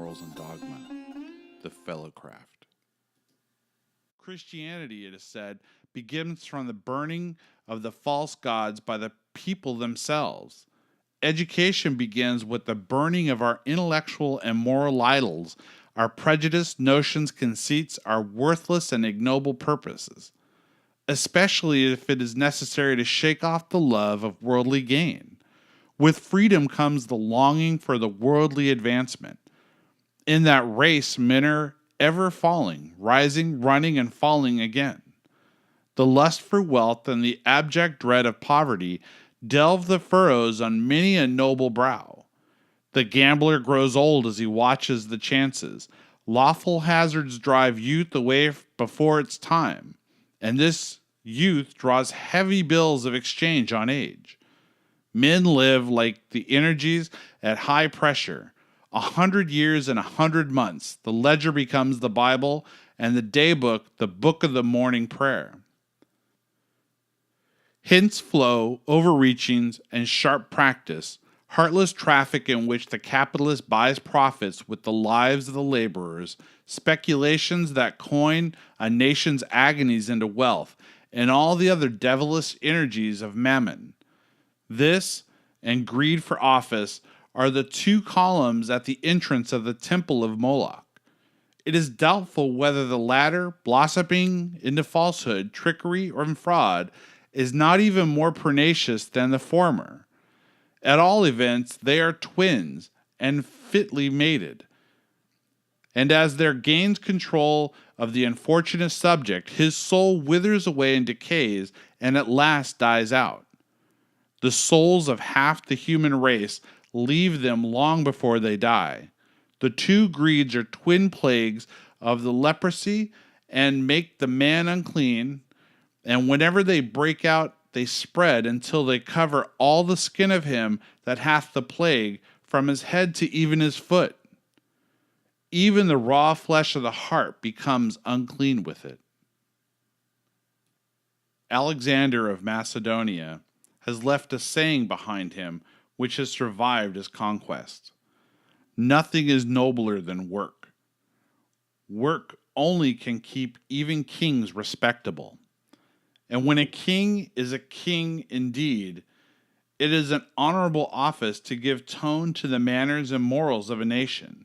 morals and dogma, the fellowcraft. Christianity, it is said, begins from the burning of the false gods by the people themselves. Education begins with the burning of our intellectual and moral idols, our prejudice, notions, conceits, our worthless and ignoble purposes, especially if it is necessary to shake off the love of worldly gain. With freedom comes the longing for the worldly advancement. In that race, men are ever falling, rising, running, and falling again. The lust for wealth and the abject dread of poverty delve the furrows on many a noble brow. The gambler grows old as he watches the chances. Lawful hazards drive youth away before its time, and this youth draws heavy bills of exchange on age. Men live like the energies at high pressure. 100 years and 100 months, the ledger becomes the Bible, and the day book the book of the morning prayer. Hence flow overreachings and sharp practice, heartless traffic in which the capitalist buys profits with the lives of the laborers, speculations that coin a nation's agonies into wealth, and all the other devilish energies of mammon. This and greed for office are the two columns at the entrance of the temple of Moloch. It is doubtful whether the latter, blossoming into falsehood, trickery, or fraud, is not even more pernicious than the former. At all events, they are twins and fitly mated. And as there gains control of the unfortunate subject, his soul withers away and decays, and at last dies out. The souls of half the human race leave them long before they die. The two greeds are twin plagues of the leprosy and make the man unclean, and whenever they break out, they spread until they cover all the skin of him that hath the plague, from his head to even his foot. Even the raw flesh of the heart becomes unclean with it. Alexander of Macedonia has left a saying behind him which has survived his conquest. Nothing is nobler than work. Work only can keep even kings respectable. And when a king is a king indeed, it is an honorable office to give tone to the manners and morals of a nation,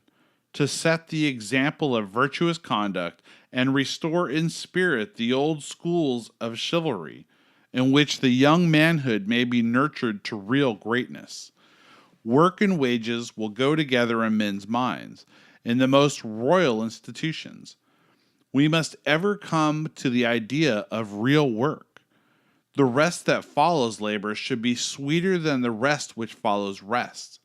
to set the example of virtuous conduct, and restore in spirit the old schools of chivalry, in which the young manhood may be nurtured to real greatness. Work and wages will go together in men's minds, in the most royal institutions. We must ever come to the idea of real work. The rest that follows labor should be sweeter than the rest which follows rest.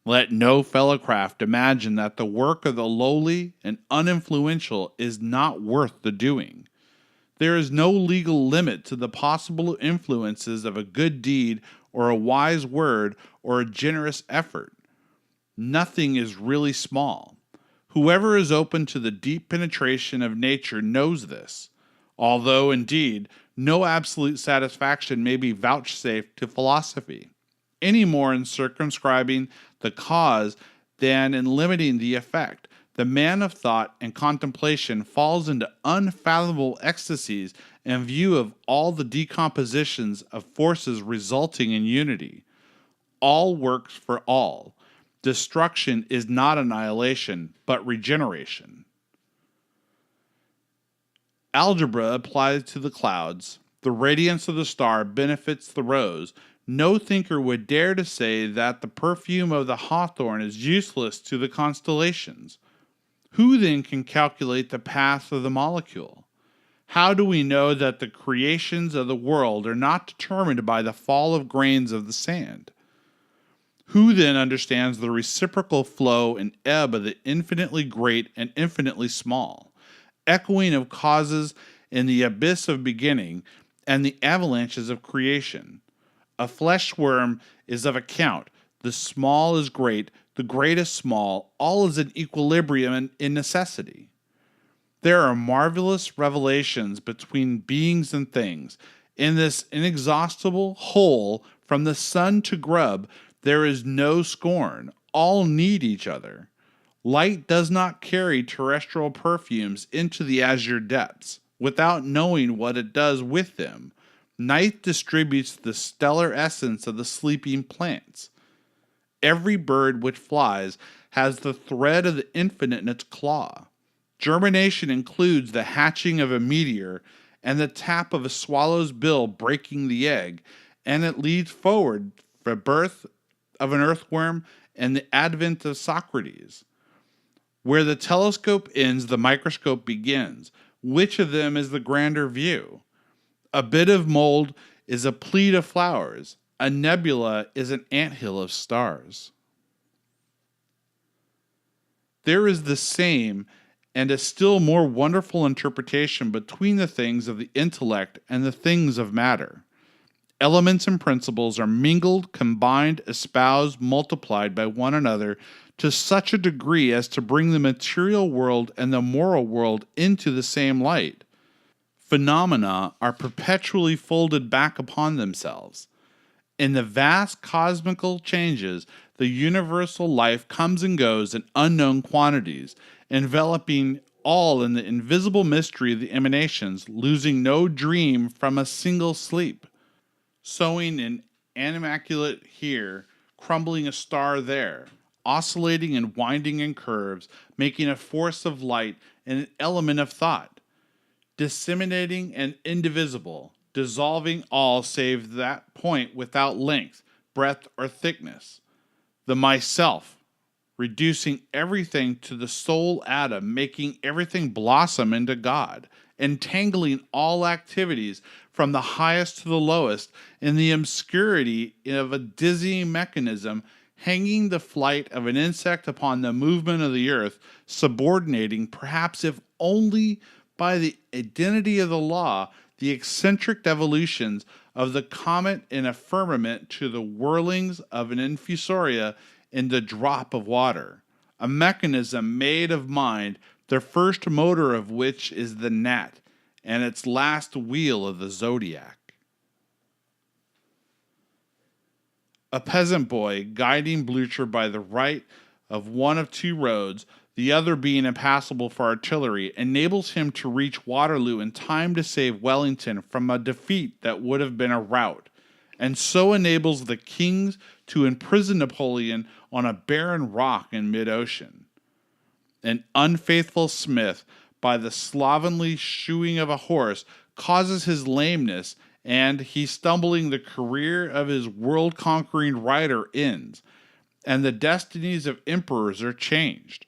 Let no fellowcraft imagine that the work of the lowly and uninfluential is not worth the doing. There is no legal limit to the possible influences of a good deed or a wise word or a generous effort. Nothing is really small. Whoever is open to the deep penetration of nature knows this, although, indeed, no absolute satisfaction may be vouchsafed to philosophy, any more in circumscribing the cause than in limiting the effect. The man of thought and contemplation falls into unfathomable ecstasies in view of all the decompositions of forces resulting in unity. All works for all. Destruction is not annihilation, but regeneration. Algebra applies to the clouds. The radiance of the star benefits the rose. No thinker would dare to say that the perfume of the hawthorn is useless to the constellations. Who then can calculate the path of the molecule? How do we know that the creations of the world are not determined by the fall of grains of the sand? Who then understands the reciprocal flow and ebb of the infinitely great and infinitely small, echoing of causes in the abyss of beginning and the avalanches of creation? A flesh worm is of account. The small is great, the great is small, all is in equilibrium and in necessity. There are marvelous revelations between beings and things. In this inexhaustible whole, from the sun to grub, there is no scorn. All need each other. Light does not carry terrestrial perfumes into the azure depths without knowing what it does with them. Night distributes the stellar essence of the sleeping plants. Every bird which flies has the thread of the infinite in its claw. Germination includes the hatching of a meteor and the tap of a swallow's bill breaking the egg, and it leads forward the birth of an earthworm and the advent of Socrates. Where the telescope ends, the microscope begins. Which of them is the grander view? A bit of mold is a pleat of flowers. A nebula is an anthill of stars. There is the same and a still more wonderful interpretation between the things of the intellect and the things of matter. Elements and principles are mingled, combined, espoused, multiplied by one another to such a degree as to bring the material world and the moral world into the same light. Phenomena are perpetually folded back upon themselves. In the vast cosmical changes, the universal life comes and goes in unknown quantities, enveloping all in the invisible mystery of the emanations, losing no dream from a single sleep. Sowing an animalculate here, crumbling a star there, oscillating and winding in curves, making a force of light and an element of thought, disseminating and indivisible, dissolving all save that point without length, breadth, or thickness. The myself, reducing everything to the sole atom, making everything blossom into God, entangling all activities from the highest to the lowest in the obscurity of a dizzying mechanism, hanging the flight of an insect upon the movement of the earth, subordinating, perhaps if only by the identity of the law, the eccentric evolutions of the comet in a firmament to the whirlings of an infusoria in the drop of water, a mechanism made of mind, the first motor of which is the gnat, and its last wheel of the zodiac. A peasant boy guiding Blucher by the right of one of two roads, the other being impassable for artillery, enables him to reach Waterloo in time to save Wellington from a defeat that would have been a rout, and so enables the kings to imprison Napoleon on a barren rock in mid-ocean. An unfaithful smith, by the slovenly shoeing of a horse, causes his lameness, and he stumbling the career of his world-conquering rider ends, and the destinies of emperors are changed.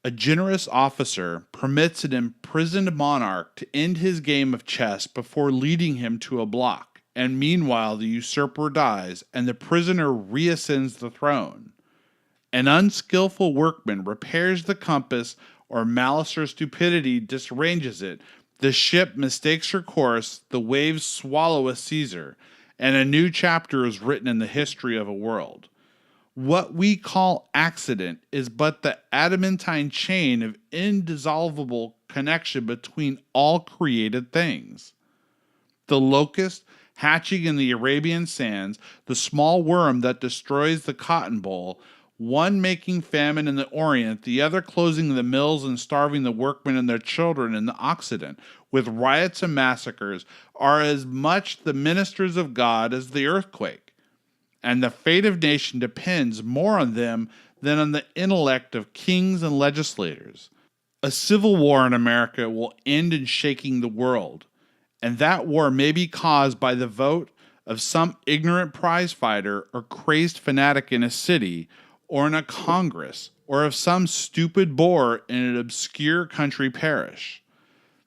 A generous officer permits an imprisoned monarch to end his game of chess before leading him to a block, and meanwhile the usurper dies, and the prisoner reascends the throne. An unskillful workman repairs the compass, or malice or stupidity disarranges it. The ship mistakes her course, the waves swallow a Caesar, and a new chapter is written in the history of a world. What we call accident is but the adamantine chain of indissoluble connection between all created things. The locust hatching in the Arabian sands, the small worm that destroys the cotton boll, one making famine in the Orient, the other closing the mills and starving the workmen and their children in the Occident, with riots and massacres, are as much the ministers of God as the earthquake. And the fate of nation depends more on them than on the intellect of kings and legislators. A civil war in America will end in shaking the world, and that war may be caused by the vote of some ignorant prizefighter or crazed fanatic in a city, or in a Congress, or of some stupid bore in an obscure country parish.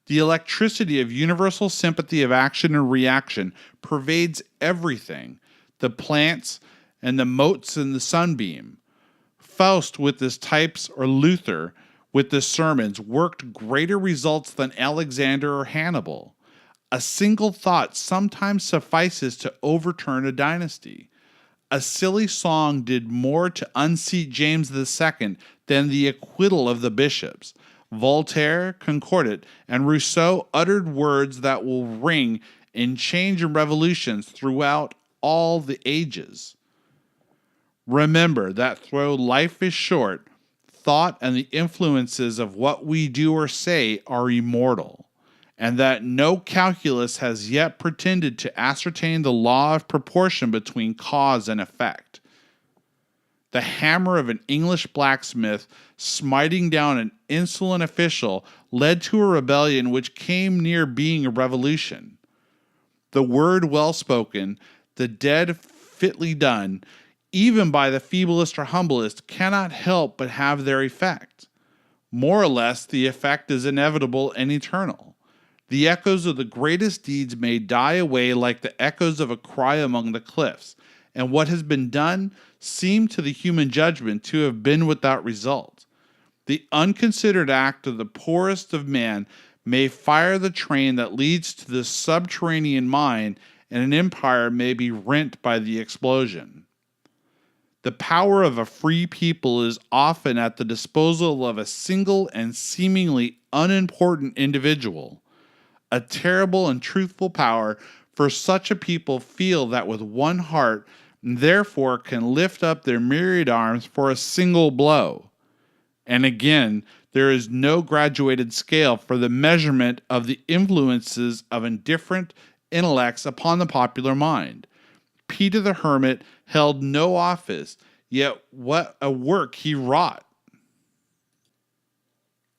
The electricity of universal sympathy of action and reaction pervades everything, the plants and the motes in the sunbeam. Faust with his types or Luther with his sermons worked greater results than Alexander or Hannibal. A single thought sometimes suffices to overturn a dynasty. A silly song did more to unseat James II than the acquittal of the bishops. Voltaire, Concordat, and Rousseau uttered words that will ring in change and revolutions throughout all the ages. Remember that though life is short, thought and the influences of what we do or say are immortal, and that no calculus has yet pretended to ascertain the law of proportion between cause and effect. The hammer of an English blacksmith smiting down an insolent official led to a rebellion which came near being a revolution. The word well spoken, the deed fitly done, even by the feeblest or humblest, cannot help but have their effect. More or less, the effect is inevitable and eternal. The echoes of the greatest deeds may die away like the echoes of a cry among the cliffs, and what has been done seem to the human judgment to have been without result. The unconsidered act of the poorest of men may fire the train that leads to the subterranean mine, and an empire may be rent by the explosion. The power of a free people is often at the disposal of a single and seemingly unimportant individual. A terrible and truthful power, for such a people feel that with one heart, and therefore can lift up their myriad arms for a single blow. And again, there is no graduated scale for the measurement of the influences of indifferent intellects upon the popular mind. Peter the Hermit held no office, yet what a work he wrought!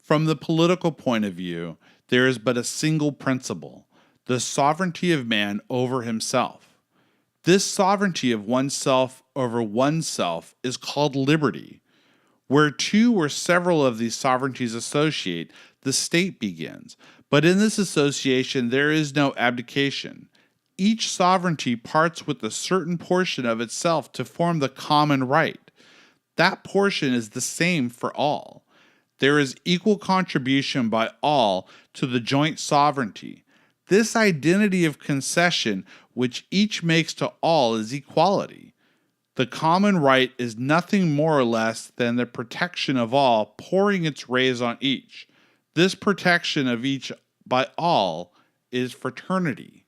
From the political point of view, there is but a single principle, the sovereignty of man over himself. This sovereignty of oneself over oneself is called liberty. Where two or several of these sovereignties associate, the state begins. But in this association there is no abdication. Each sovereignty parts with a certain portion of itself to form the common right. That portion is the same for all. There is equal contribution by all to the joint sovereignty. This identity of concession which each makes to all is equality. The common right is nothing more or less than the protection of all pouring its rays on each. This protection of each by all is fraternity.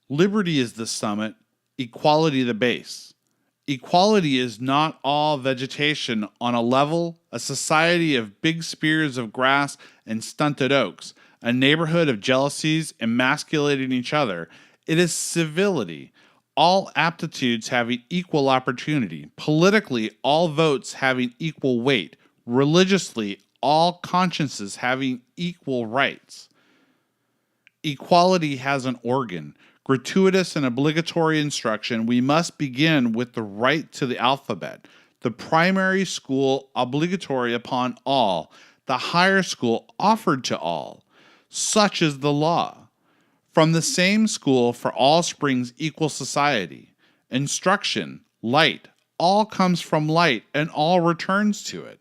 Liberty is the summit, equality the base. Equality is not all vegetation on a level, a society of big spears of grass and stunted oaks, a neighborhood of jealousies emasculating each other. It is civility, all aptitudes having equal opportunity, politically all votes having equal weight, religiously all consciences having equal rights. Equality has an organ. Gratuitous and obligatory instruction, we must begin with the right to the alphabet, the primary school obligatory upon all, the higher school offered to all. Such is the law. From the same school for all springs equal society. Instruction, light, all comes from light and all returns to it.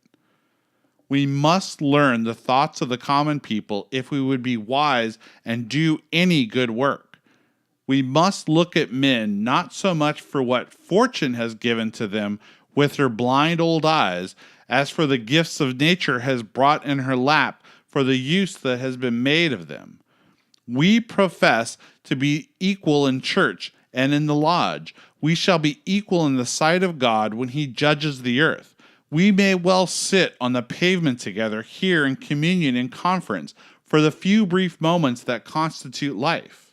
We must learn the thoughts of the common people if we would be wise and do any good work. We must look at men not so much for what fortune has given to them with her blind old eyes, as for the gifts of nature has brought in her lap for the use that has been made of them. We profess to be equal in church and in the lodge. We shall be equal in the sight of God when he judges the earth. We may well sit on the pavement together here in communion and conference for the few brief moments that constitute life.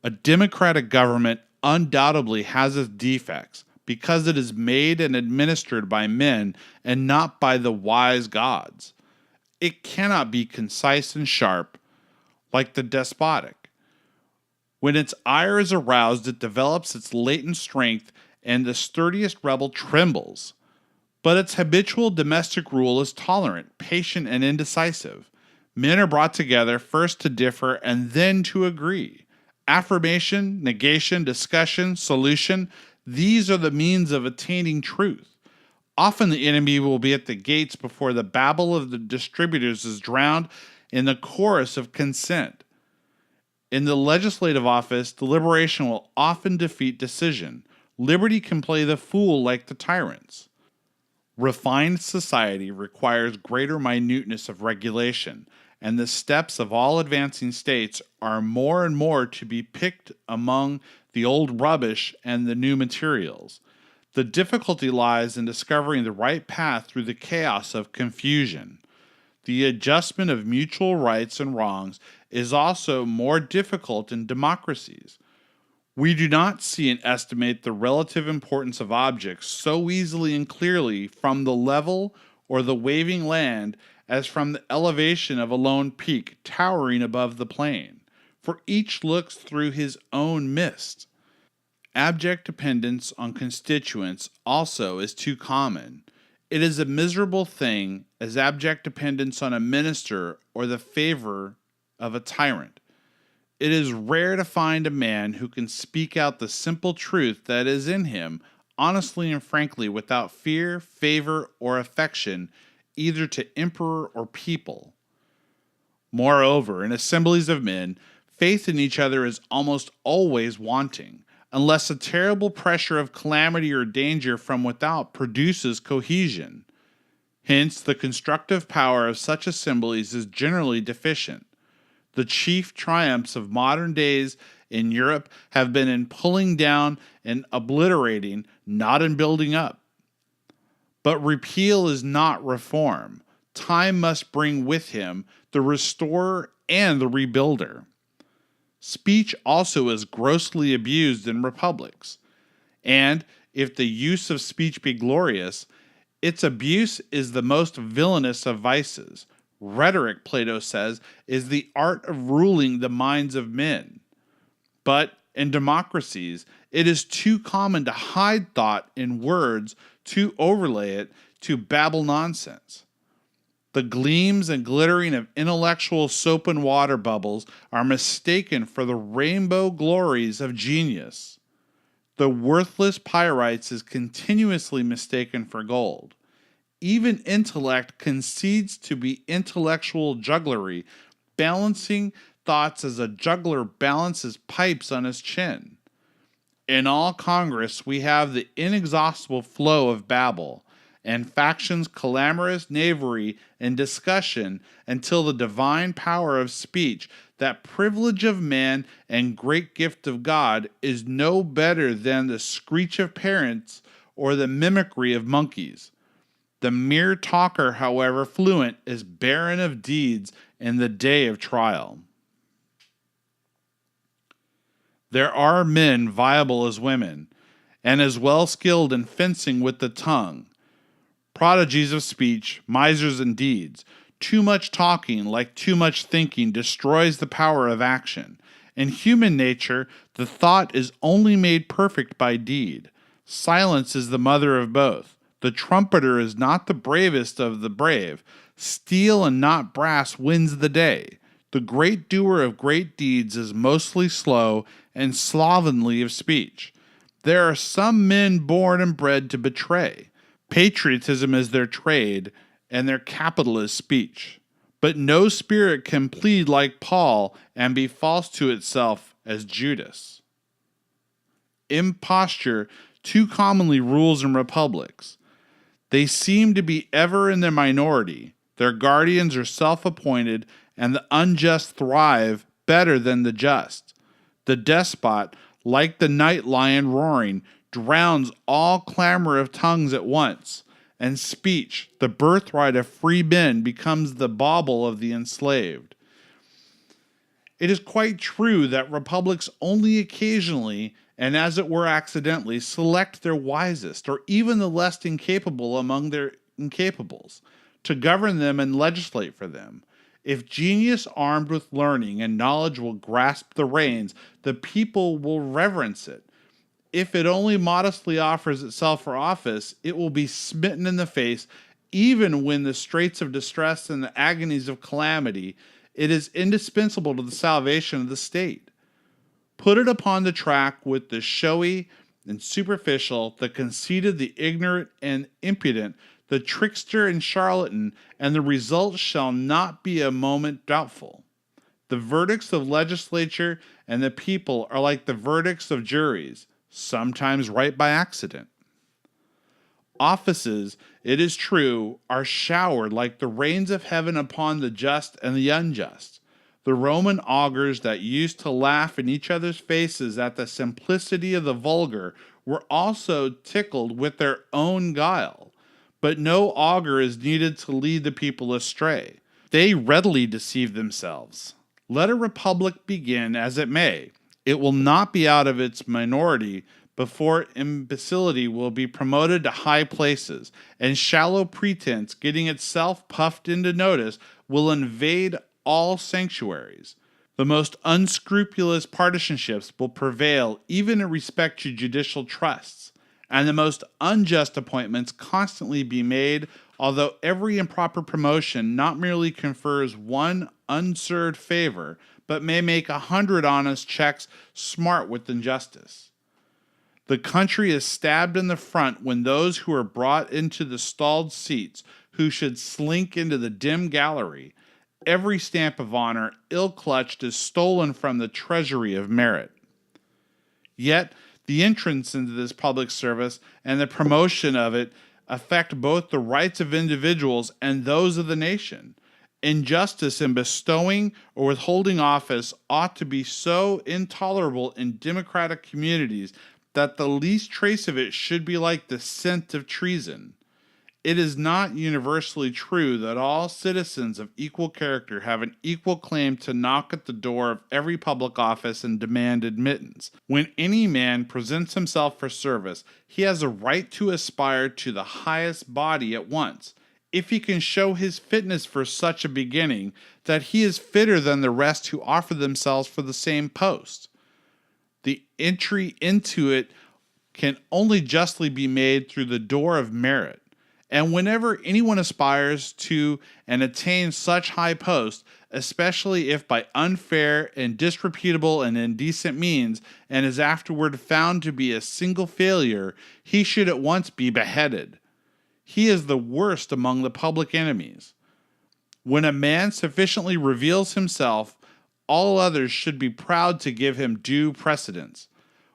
A democratic government undoubtedly has its defects because it is made and administered by men and not by the wise gods. It cannot be concise and sharp like the despotic. When its ire is aroused, it develops its latent strength and the sturdiest rebel trembles. But its habitual domestic rule is tolerant, patient, and indecisive. Men are brought together first to differ and then to agree. Affirmation, negation, discussion, solution, these are the means of attaining truth. Often the enemy will be at the gates before the babble of the distributors is drowned in the chorus of consent. In the legislative office, deliberation will often defeat decision. Liberty can play the fool like the tyrants. Refined society requires greater minuteness of regulation, and the steps of all advancing states are more and more to be picked among the old rubbish and the new materials. The difficulty lies in discovering the right path through the chaos of confusion. The adjustment of mutual rights and wrongs is also more difficult in democracies. We do not see and estimate the relative importance of objects so easily and clearly from the level or the waving land as from the elevation of a lone peak towering above the plain, for each looks through his own mist. Abject dependence on constituents also is too common. It is a miserable thing as abject dependence on a minister or the favor of a tyrant. It is rare to find a man who can speak out the simple truth that is in him honestly and frankly without fear, favor, or affection either to emperor or people. Moreover, in assemblies of men, faith in each other is almost always wanting, unless a terrible pressure of calamity or danger from without produces cohesion. Hence, the constructive power of such assemblies is generally deficient. The chief triumphs of modern days in Europe have been in pulling down and obliterating, not in building up. But repeal is not reform. Time must bring with him the restorer and the rebuilder. Speech also is grossly abused in republics. And if the use of speech be glorious, its abuse is the most villainous of vices. Rhetoric, Plato says, is the art of ruling the minds of men. But in democracies, it is too common to hide thought in words, to overlay it, to babble nonsense. The gleams and glittering of intellectual soap and water bubbles are mistaken for the rainbow glories of genius. The worthless pyrites is continuously mistaken for gold. Even intellect concedes to be intellectual jugglery, balancing thoughts as a juggler balances pipes on his chin. In all Congress, we have the inexhaustible flow of babble, and factions' clamorous knavery and discussion until the divine power of speech, that privilege of man and great gift of God, is no better than the screech of parrots or the mimicry of monkeys. The mere talker, however fluent, is barren of deeds in the day of trial. There are men viable as women, and as well skilled in fencing with the tongue. Prodigies of speech, misers in deeds. Too much talking, like too much thinking, destroys the power of action. In human nature, the thought is only made perfect by deed. Silence is the mother of both. The trumpeter is not the bravest of the brave. Steel and not brass wins the day. The great doer of great deeds is mostly slow and slovenly of speech. There are some men born and bred to betray. Patriotism is their trade, and their capital is speech. But no spirit can plead like Paul and be false to itself as Judas. Imposture too commonly rules in republics. They seem to be ever in the minority. Their guardians are self-appointed, and the unjust thrive better than the just. The despot, like the night lion roaring, drowns all clamor of tongues at once, and speech, the birthright of free men, becomes the bauble of the enslaved. It is quite true that republics only occasionally, and as it were accidentally, select their wisest, or even the less incapable among their incapables, to govern them and legislate for them. If genius armed with learning and knowledge will grasp the reins, the people will reverence it. If it only modestly offers itself for office, it will be smitten in the face, even when the straits of distress and the agonies of calamity. It is indispensable to the salvation of the state. Put it upon the track with the showy and superficial, the conceited, the ignorant and impudent, the trickster and charlatan, and the result shall not be a moment doubtful. The verdicts of legislature and the people are like the verdicts of juries, sometimes right by accident. Offices, it is true, are showered like the rains of heaven upon the just and the unjust. The Roman augurs that used to laugh in each other's faces at the simplicity of the vulgar were also tickled with their own guile, but no augur is needed to lead the people astray. They readily deceive themselves. Let a republic begin as it may, it will not be out of its minority before imbecility will be promoted to high places, and shallow pretense, getting itself puffed into notice, will invade all sanctuaries. The most unscrupulous partisanships will prevail even in respect to judicial trusts, and the most unjust appointments constantly be made, although every improper promotion not merely confers one unserved favor, but may make 100 honest checks smart with injustice. The country is stabbed in the front when those who are brought into the stalled seats, who should slink into the dim gallery, every stamp of honor, ill-clutched, is stolen from the treasury of merit. Yet, the entrance into this public service and the promotion of it affect both the rights of individuals and those of the nation. Injustice in bestowing or withholding office ought to be so intolerable in democratic communities that the least trace of it should be like the scent of treason. It is not universally true that all citizens of equal character have an equal claim to knock at the door of every public office and demand admittance. When any man presents himself for service, he has a right to aspire to the highest body at once, if he can show his fitness for such a beginning, that he is fitter than the rest who offer themselves for the same post. The entry into it can only justly be made through the door of merit. And whenever anyone aspires to and attains such high post, especially if by unfair and disreputable and indecent means, and is afterward found to be a single failure, he should at once be beheaded. He is the worst among the public enemies. When a man sufficiently reveals himself, all others should be proud to give him due precedence.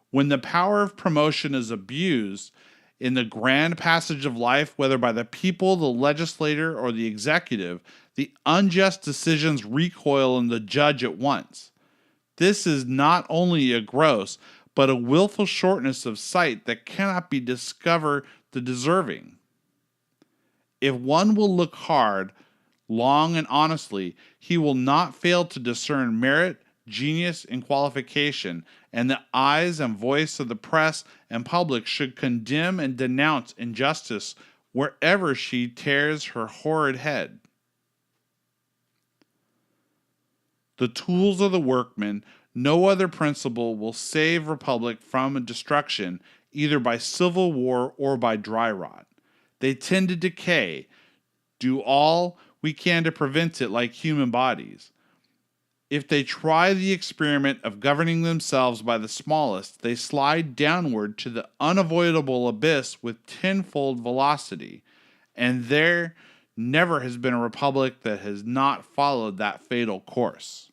When the power of promotion is abused, in the grand passage of life, whether by the people, the legislator, or the executive, the unjust decisions recoil on the judge at once. This is not only a gross, but a willful shortness of sight that cannot be discovered the deserving. If one will look hard, long, and honestly, he will not fail to discern merit, genius, and qualification, and the eyes and voice of the press and public should condemn and denounce injustice wherever she tears her horrid head. The tools of the workman, no other principle will save republic from destruction, either by civil war or by dry rot. They tend to decay. Do all we can to prevent it like human bodies. If they try the experiment of governing themselves by the smallest, they slide downward to the unavoidable abyss with tenfold velocity, and there never has been a republic that has not followed that fatal course.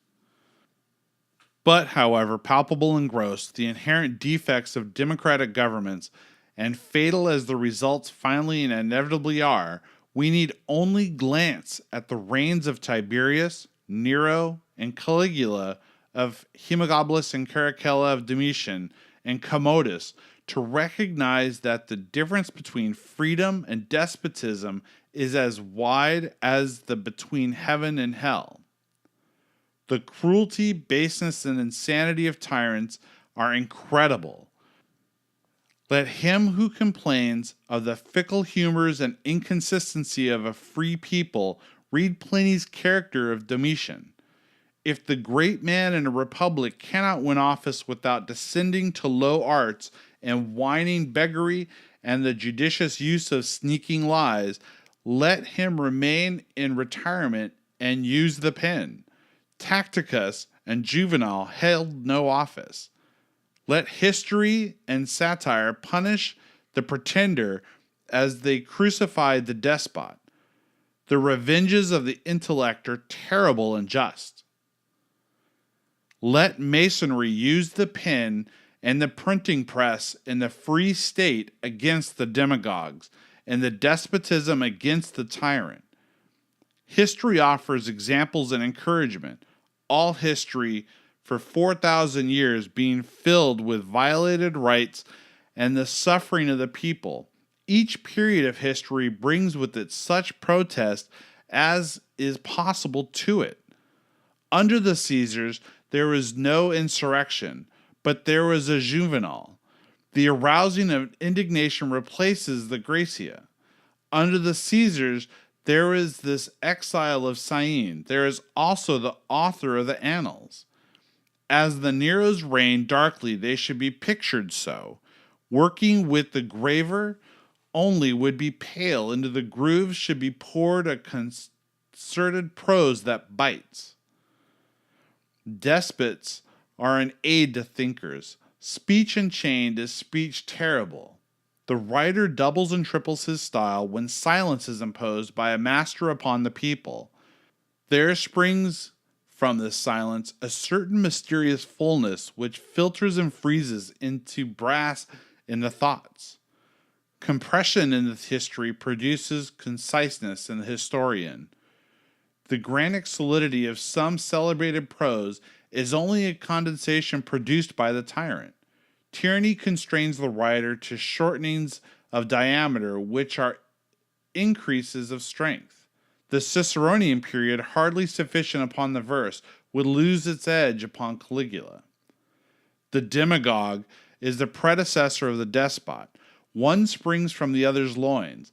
But, however palpable and gross the inherent defects of democratic governments, and fatal as the results finally and inevitably are, we need only glance at the reigns of Tiberius, Nero, and Caligula, of Helmigabalus and Caracalla of Domitian, and Commodus, to recognize that the difference between freedom and despotism is as wide as the between heaven and hell. The cruelty, baseness, and insanity of tyrants are incredible. Let him who complains of the fickle humors and inconsistency of a free people read Pliny's character of Domitian. If the great man in a republic cannot win office without descending to low arts and whining beggary and the judicious use of sneaking lies, let him remain in retirement and use the pen. Tacticus and Juvenal held no office. Let history and satire punish the pretender as they crucified the despot. The revenges of the intellect are terrible and just. Let masonry use the pen and the printing press in the free state against the demagogues, and the despotism against the tyrant. History offers examples and encouragement. All history for 4,000 years being filled with violated rights and the suffering of the people. Each period of history brings with it such protest as is possible to it. Under the Caesars, there was no insurrection, but there was a Juvenal. The arousing of indignation replaces the Graecia. Under the Caesars, there is this exile of Syene. There is also the author of the Annals. As the Neros reigned darkly, they should be pictured so. Working with the graver only would be pale, into the grooves should be poured a concerted prose that bites. Despots are an aid to thinkers. Speech enchained is speech terrible. The writer doubles and triples his style when silence is imposed by a master upon the people. There springs from this silence a certain mysterious fullness which filters and freezes into brass in the thoughts. Compression in the history produces conciseness in the historian. The granitic solidity of some celebrated prose is only a condensation produced by the tyrant. Tyranny constrains the writer to shortenings of diameter which are increases of strength. The Ciceronian period, hardly sufficient upon the verse, would lose its edge upon Caligula. The demagogue is the predecessor of the despot. One springs from the other's loins.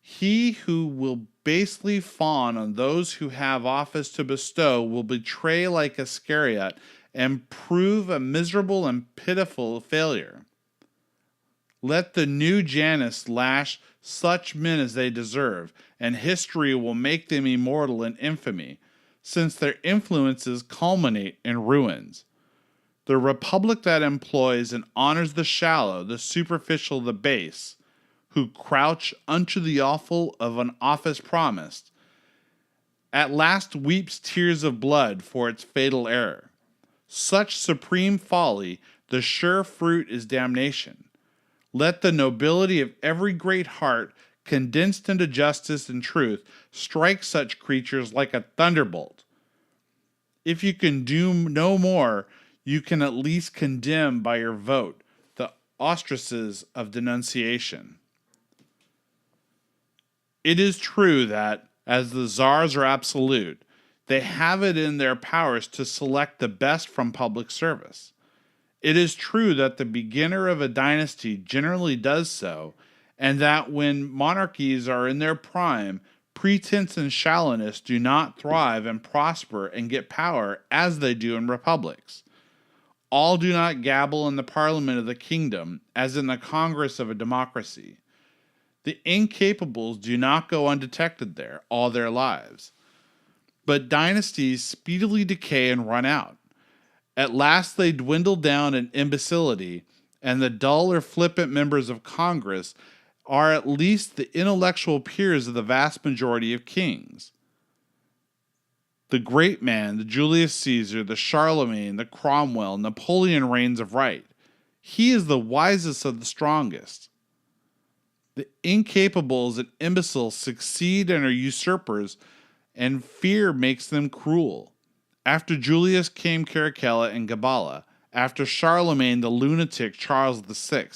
He who will basely fawn on those who have office to bestow will betray like Iscariot and prove a miserable and pitiful failure. Let the new Janus lash such men as they deserve, and history will make them immortal in infamy, since their influences culminate in ruins. The republic that employs and honors the shallow, the superficial, the base, who crouch unto the awful of an office promised, at last weeps tears of blood for its fatal error. Such supreme folly, the sure fruit is damnation. Let the nobility of every great heart, condensed into justice and truth, strike such creatures like a thunderbolt. If you can do no more, you can at least condemn by your vote the ostriches of denunciation. It is true that, as the czars are absolute, they have it in their powers to select the best from public service. It is true that the beginner of a dynasty generally does so, and that when monarchies are in their prime, pretense and shallowness do not thrive and prosper and get power as they do in republics. All do not gabble in the parliament of the kingdom as in the congress of a democracy. The incapables do not go undetected there all their lives. But dynasties speedily decay and run out. At last they dwindle down in imbecility, and the dull or flippant members of Congress are at least the intellectual peers of the vast majority of kings. The great man, the Julius Caesar, the Charlemagne, the Cromwell, Napoleon reigns of right. He is the wisest of the strongest. The incapables and imbeciles succeed and are usurpers, and fear makes them cruel. After Julius came Caracalla and Gabala, after Charlemagne the lunatic Charles VI,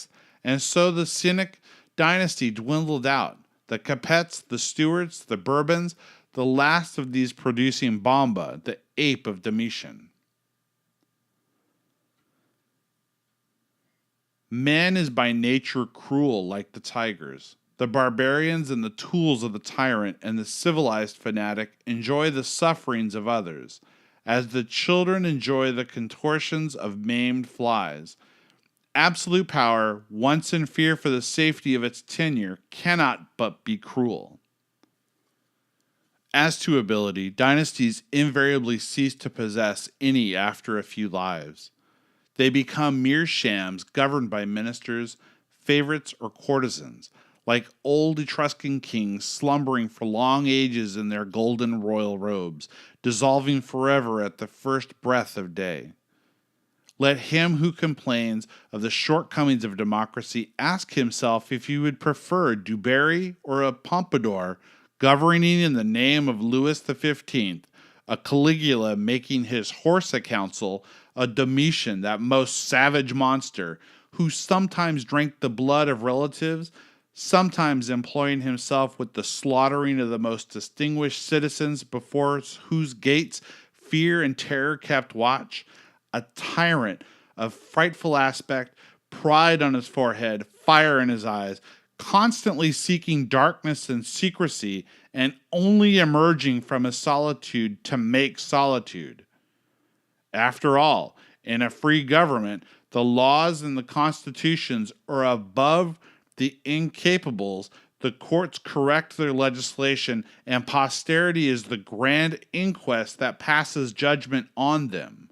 and so the Cynic dynasty dwindled out. The Capets, the Stuarts, the Bourbons, the last of these producing Bomba, the ape of Domitian. Man is by nature cruel like the tigers. The barbarians and the tools of the tyrant and the civilized fanatic enjoy the sufferings of others, as the children enjoy the contortions of maimed flies. Absolute power, once in fear for the safety of its tenure, cannot but be cruel. As to ability, dynasties invariably cease to possess any after a few lives. They become mere shams governed by ministers, favorites, or courtesans, like old Etruscan kings slumbering for long ages in their golden royal robes, dissolving forever at the first breath of day. Let him who complains of the shortcomings of democracy ask himself if he would prefer Dubarry or a Pompadour governing in the name of Louis XV, a Caligula making his horse a council, a Domitian, that most savage monster, who sometimes drank the blood of relatives, sometimes employing himself with the slaughtering of the most distinguished citizens before whose gates fear and terror kept watch, a tyrant of frightful aspect, pride on his forehead, fire in his eyes, constantly seeking darkness and secrecy, and only emerging from his solitude to make solitude. After all, in a free government, the laws and the constitutions are above the incapables, the courts correct their legislation, and posterity is the grand inquest that passes judgment on them.